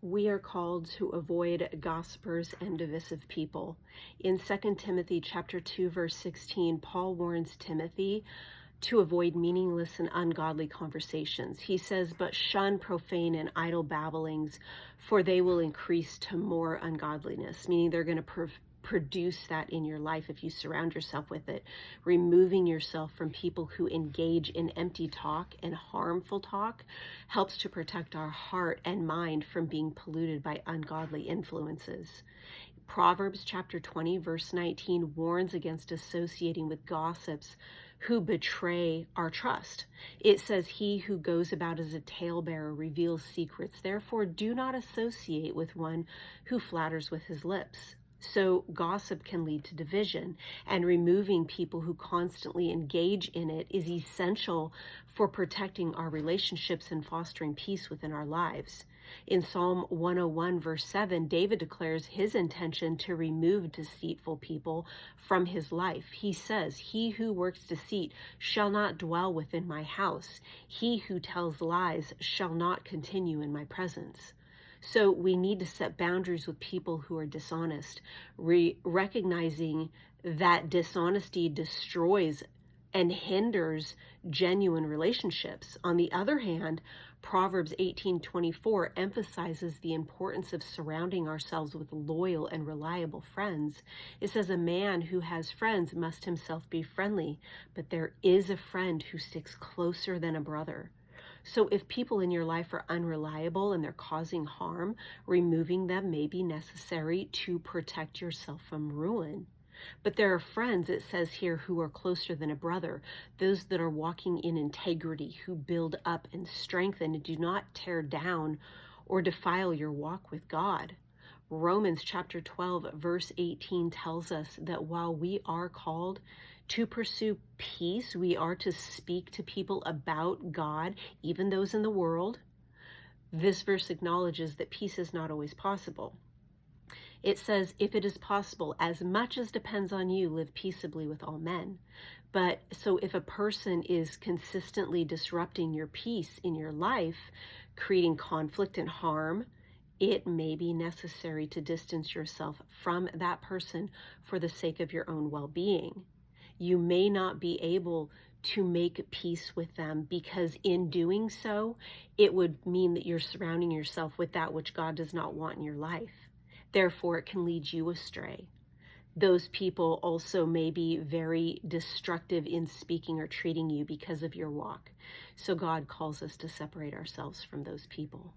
We are called to avoid gossipers and divisive people. In 2 Timothy chapter 2, verse 16, Paul warns Timothy to avoid meaningless and ungodly conversations. He says, "But shun profane and idle babblings, for they will increase to more ungodliness," meaning they're going to produce that in your life if you surround yourself with it. Removing yourself from people who engage in empty talk and harmful talk helps to protect our heart and mind from being polluted by ungodly influences. Proverbs chapter 20, verse 19 warns against associating with gossips who betray our trust. It says, "He who goes about as a talebearer reveals secrets. Therefore, do not associate with one who flatters with his lips." So gossip can lead to division, and removing people who constantly engage in it is essential for protecting our relationships and fostering peace within our lives. In Psalm 101, verse 7, David declares his intention to remove deceitful people from his life. He says, "He who works deceit shall not dwell within my house. He who tells lies shall not continue in my presence." So we need to set boundaries with people who are dishonest, recognizing that dishonesty destroys and hinders genuine relationships. On the other hand, Proverbs 18:24 emphasizes the importance of surrounding ourselves with loyal and reliable friends. It says, "A man who has friends must himself be friendly, but there is a friend who sticks closer than a brother." So if people in your life are unreliable and they're causing harm, removing them may be necessary to protect yourself from ruin. But there are friends, it says here, who are closer than a brother, those that are walking in integrity, who build up and strengthen and do not tear down or defile your walk with God. Romans chapter 12, verse 18 tells us that while we are called to pursue peace, we are to speak to people about God, even those in the world. This verse acknowledges that peace is not always possible. It says, "If it is possible, as much as depends on you, live peaceably with all men." But so if a person is consistently disrupting your peace in your life, creating conflict and harm, it may be necessary to distance yourself from that person for the sake of your own well-being. You may not be able to make peace with them because in doing so, it would mean that you're surrounding yourself with that which God does not want in your life. Therefore, it can lead you astray. Those people also may be very destructive in speaking or treating you because of your walk. So God calls us to separate ourselves from those people.